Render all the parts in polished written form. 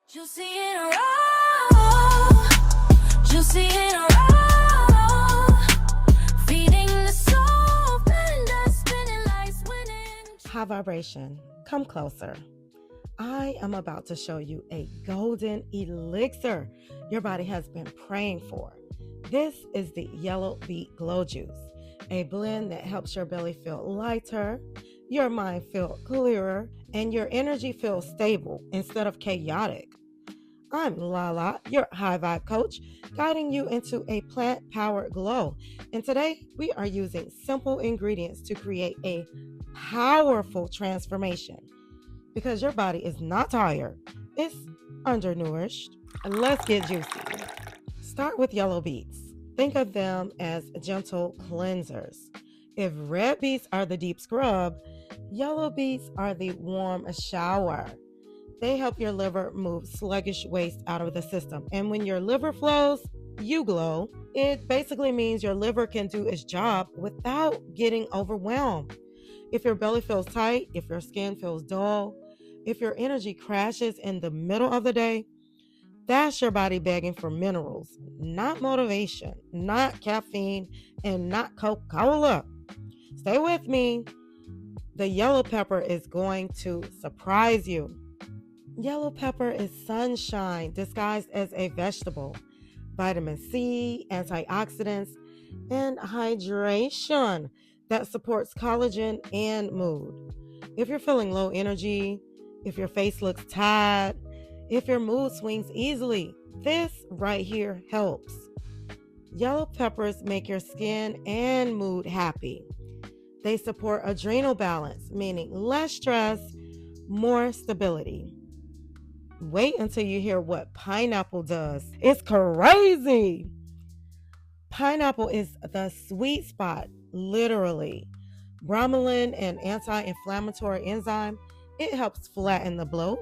Juicy and raw, juicy and raw, feeding the soul, and spinning lights winning. High vibration, come closer. I am about to show you a golden elixir your body has been praying for. This is the Yellow Beet Glow Juice, a blend that helps your belly feel lighter, your mind feel clearer, and your energy feel stable instead of chaotic. I'm LaLa, your high vibe coach, guiding you into a plant-powered glow. And today we are using simple ingredients to create a powerful transformation. Because your body is not tired, it's undernourished. Let's get juicy. Start with yellow beets. Think of them as gentle cleansers. If red beets are the deep scrub, yellow beets are the warm shower. They help your liver move sluggish waste out of the system. And when your liver flows, you glow. It basically means your liver can do its job without getting overwhelmed. If your belly feels tight, if your skin feels dull, if your energy crashes in the middle of the day, that's your body begging for minerals, not motivation, not caffeine, and not Coca-Cola. Stay with me. The yellow pepper is going to surprise you. Yellow pepper is sunshine disguised as a vegetable. Vitamin C, antioxidants, and hydration that supports collagen and mood. If you're feeling low energy, if your face looks tired, if your mood swings easily, this right here helps. Yellow peppers make your skin and mood happy. They support adrenal balance, meaning less stress, more stability. Wait until you hear what pineapple does. It's crazy. Pineapple is the sweet spot, literally. Bromelain, an anti-inflammatory enzyme, it helps flatten the bloat,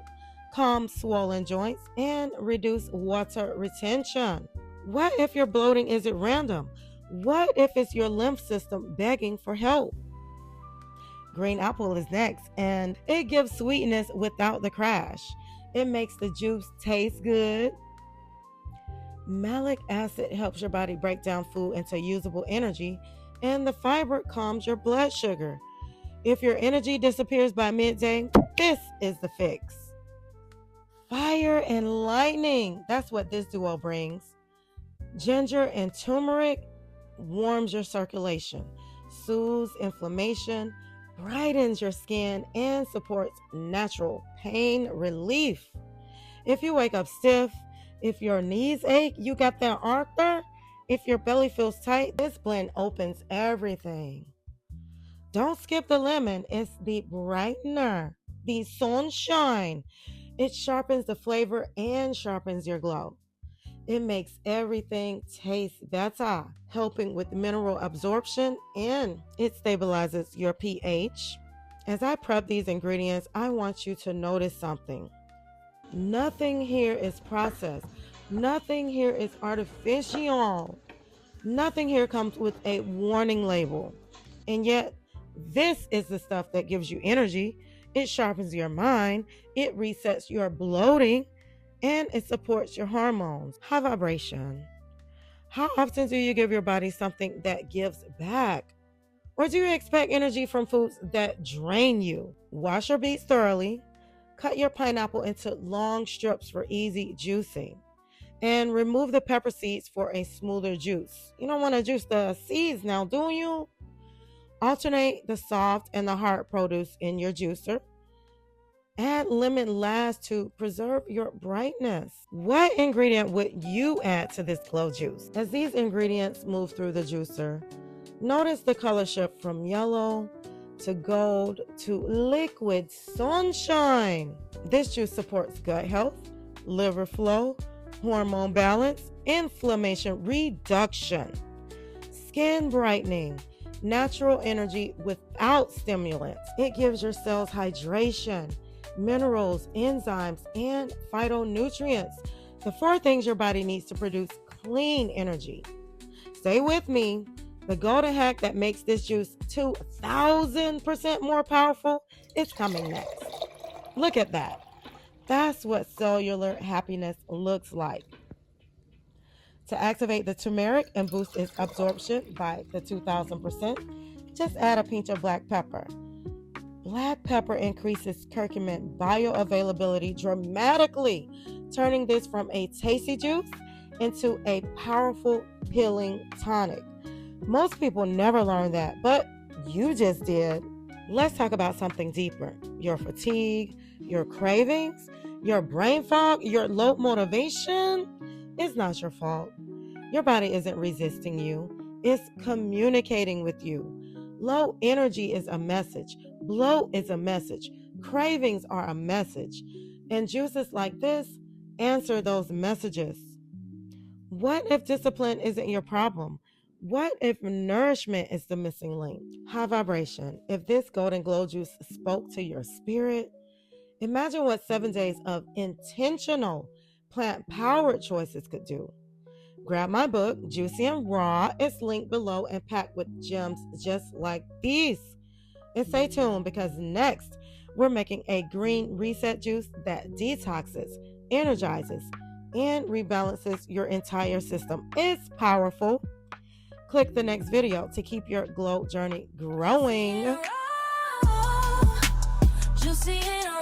calm swollen joints, and reduce water retention. What if your bloating isn't random? What if it's your lymph system begging for help? Green apple is next, and it gives sweetness without the crash. It makes the juice taste good. Malic acid helps your body break down food into usable energy, and the fiber calms your blood sugar. If your energy disappears by midday, this is the fix. Fire and lightning, that's what this duo brings. Ginger and turmeric warms your circulation, soothes inflammation, brightens your skin, and supports natural pain relief. If you wake up stiff, if your knees ache, you got that Arthur. If your belly feels tight, this blend opens everything. Don't skip the lemon. It's the brightener, the sunshine. It sharpens the flavor and sharpens your glow. It makes everything taste better, helping with mineral absorption, and it stabilizes your pH. As I prep these ingredients, I want you to notice something. Nothing here is processed. Nothing here is artificial. Nothing here comes with a warning label. And yet, this is the stuff that gives you energy. It sharpens your mind. It resets your bloating. And it supports your hormones. High vibration. How often do you give your body something that gives back? Or do you expect energy from foods that drain you? Wash your beets thoroughly. Cut your pineapple into long strips for easy juicing. And remove the pepper seeds for a smoother juice. You don't want to juice the seeds now, do you? Alternate the soft and the hard produce in your juicer. Add lemon last to preserve your brightness. What ingredient would you add to this glow juice? As these ingredients move through the juicer, notice the color shift from yellow to gold to liquid sunshine. This juice supports gut health, liver flow, hormone balance, inflammation reduction, skin brightening, natural energy without stimulants. It gives your cells hydration, minerals, enzymes, and phytonutrients, the 4 things your body needs to produce clean energy. Stay with me. The golden hack that makes this juice 2,000% more powerful is coming next. Look at that. That's what cellular happiness looks like. To activate the turmeric and boost its absorption by the 2000%, just add a pinch of black pepper. Black pepper increases curcumin bioavailability dramatically, turning this from a tasty juice into a powerful healing tonic. Most people never learn that, but you just did. Let's talk about something deeper. Your fatigue, your cravings, your brain fog, your low motivation. It's not your fault. Your body isn't resisting you, it's communicating with you. Low energy is a message, bloat is a message, cravings are a message, and juices like this answer those messages. What if discipline isn't your problem? What if nourishment is the missing link? High vibration. If this golden glow juice spoke to your spirit, imagine what 7 days of intentional plant powered choices could do. Grab my book, Juicy and Raw. It's linked below and packed with gems just like these. And stay tuned because next we're making a green reset juice that detoxes, energizes, and rebalances your entire system. It's powerful. Click the next video to keep your glow journey growing. Juicy and